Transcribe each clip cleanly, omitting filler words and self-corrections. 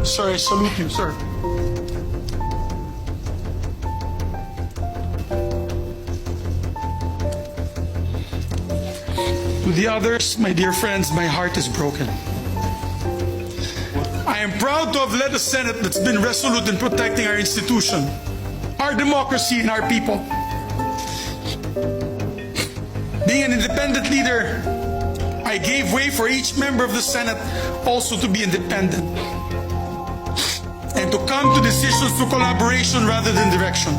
Sir, I salute you, sir. To the others, my dear friends, my heart is broken. I am proud to have led a Senate that's been resolute in protecting our institution, our democracy, and our people. Being an independent leader, I gave way for each member of the Senate also to be independent and to come to decisions through collaboration rather than direction.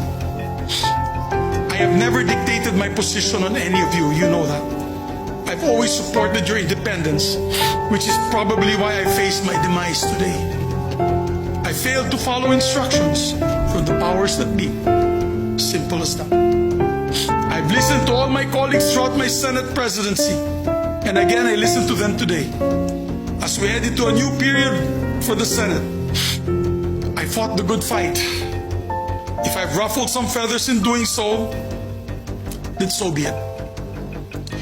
I have never dictated my position on any of you, you know that. I've always supported your independence, which is probably why I face my demise today. I failed to follow instructions from the powers that be. Simple as that. I've listened to all my colleagues throughout my Senate presidency, and again I listen to them today. As we head into a new period for the Senate, I fought the good fight. If I've ruffled some feathers in doing so, then so be it.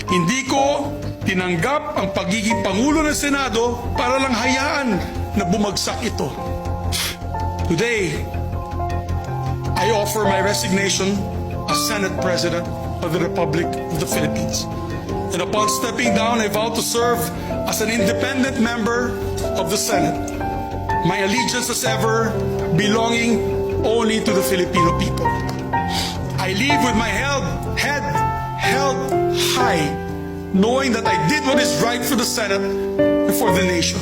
Hindi ko tinanggap ang pagiging Pangulo ng Senado para lang hayaan na bumagsak ito. Today, I offer my resignation as Senate President of the Republic of the Philippines. And upon stepping down, I vow to serve as an independent member of the Senate. My allegiance as ever belonging only to the Filipino people. I leave with my head held high, knowing that I did what is right for the Senate and for the nation.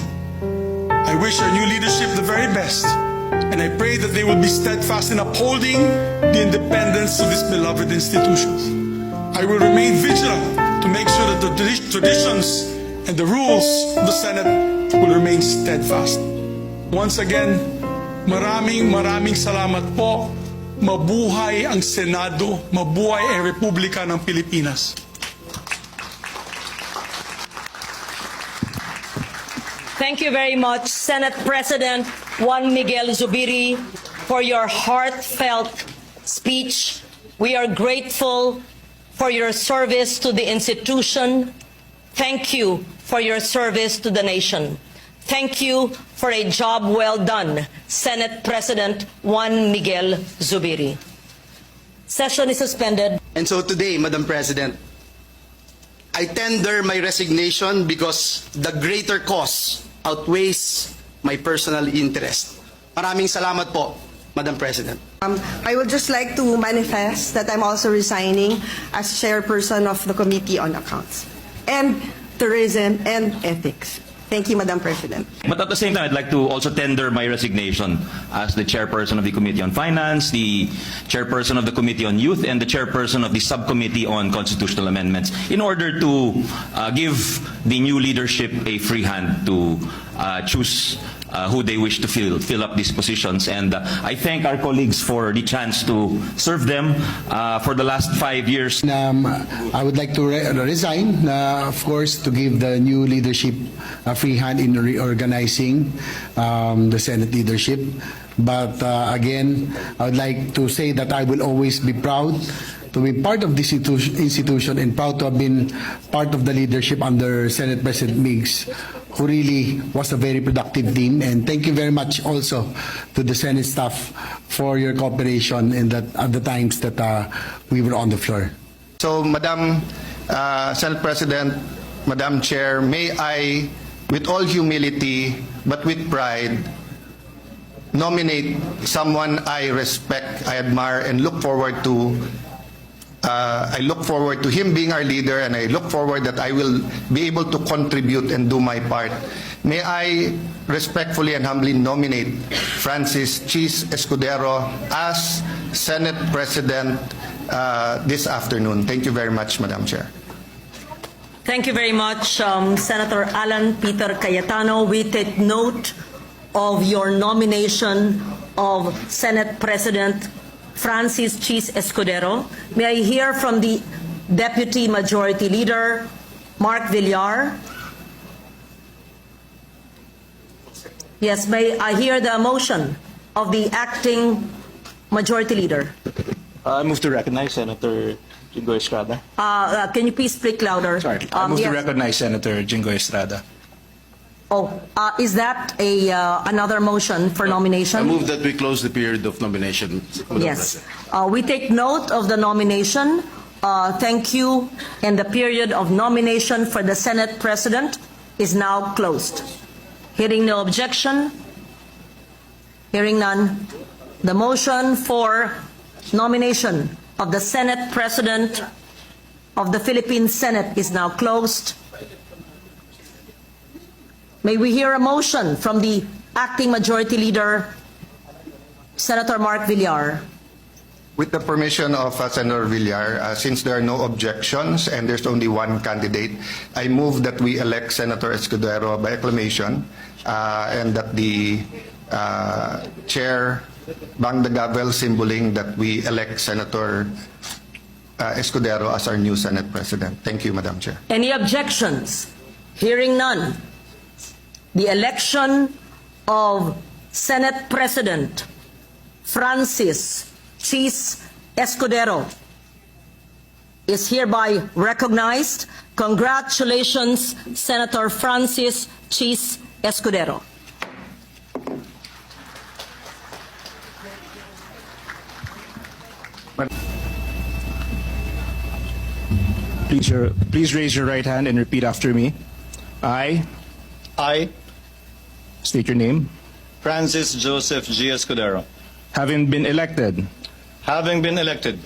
I wish our new leadership the very best, and I pray that they will be steadfast in upholding the independence of this beloved institutions. I will remain vigilant to make sure that the traditions and the rules of the Senate will remain steadfast. Once again, maraming salamat po. Mabuhay ang Senado, mabuhay ang Republika ng Pilipinas. Thank you very much, Senate President Juan Miguel Zubiri, for your heartfelt speech. We are grateful for your service to the institution. Thank you for your service to the nation. Thank you for a job well done, Senate President Juan Miguel Zubiri. Session is suspended. And so today, Madam President, I tender my resignation because the greater cause outweighs my personal interest. Maraming salamat po, Madam President. I would just like to manifest that I'm also resigning as chairperson of the Committee on Accounts and Tourism and Ethics. Thank you, Madam President. But at the same time, I'd like to also tender my resignation as the chairperson of the Committee on Finance, the chairperson of the Committee on Youth, and the chairperson of the Subcommittee on Constitutional Amendments, in order to give the new leadership a free hand to choose who they wish to fill up these positions. And I thank our colleagues for the chance to serve them for the last 5 years. I would like to resign, of course, to give the new leadership a free hand in reorganizing the Senate leadership. But again, I would like to say that I will always be proud to be part of this institution and proud to have been part of the leadership under Senate President Miggs, who really was a very productive team. And thank you very much also to the Senate staff for your cooperation in that at the times that we were on the floor. So, Madam Senate President, Madam Chair, may I, with all humility but with pride, nominate someone I respect, I admire, and look forward to. I look forward to him being our leader, and I look forward that I will be able to contribute and do my part. May I respectfully and humbly nominate Francis Cheese Escudero as Senate President this afternoon. Thank you very much, Madam Chair. Thank you very much, Senator Alan Peter Cayetano. We take note of your nomination of Senate President Francis Cheese Escudero. May I hear from the Deputy Majority Leader, Mark Villar? Yes, may I hear the motion of the Acting Majority Leader? I move to recognize Senator Jingo Estrada. Can you please speak louder? Sorry, I move to recognize Senator Jingo Estrada. Is that another motion for nomination? I move that we close the period of nomination. Madam Yes. President. We take note of the nomination. Thank you. And the period of nomination for the Senate President is now closed. Hearing no objection, hearing none, the motion for nomination of the Senate President of the Philippine Senate is now closed. May we hear a motion from the Acting Majority Leader, Senator Mark Villar. With the permission of Senator Villar, since there are no objections and there's only one candidate, I move that we elect Senator Escudero by acclamation and that the chair bang the gavel, symboling that we elect Senator Escudero as our new Senate President. Thank you, Madam Chair. Any objections? Hearing none. The election of Senate President Francis Cheese Escudero is hereby recognized. Congratulations, Senator Francis Cheese Escudero. Please raise your right hand and repeat after me. I state your name. Francis Joseph G. Escudero, Having been elected having been elected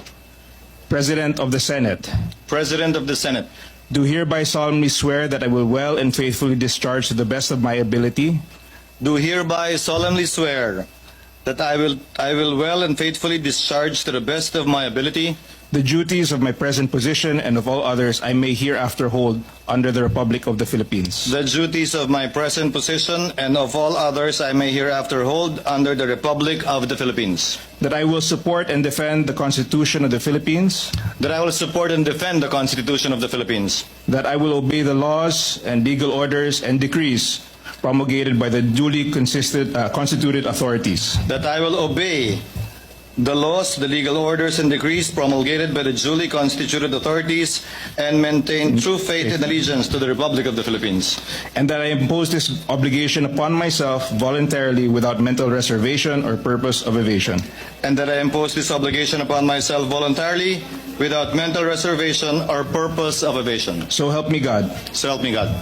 President of the Senate, President of the Senate, do hereby solemnly swear that I will well and faithfully discharge to the best of my ability do hereby solemnly swear that I will well and faithfully discharge to the best of my ability the duties of my present position and of all others I may hereafter hold under the Republic of the Philippines. the duties of my present position and of all others I may hereafter hold under the Republic of the Philippines. That I will support and defend the Constitution of the Philippines. That I will support and defend the Constitution of the Philippines. That I will obey the laws and legal orders and decrees promulgated by the duly constituted authorities. That I will obey the laws, the legal orders, and decrees promulgated by the duly constituted authorities and maintain true faith and allegiance to the Republic of the Philippines. And that I impose this obligation upon myself voluntarily without mental reservation or purpose of evasion. And that I impose this obligation upon myself voluntarily without mental reservation or purpose of evasion. So help me God. So help me God.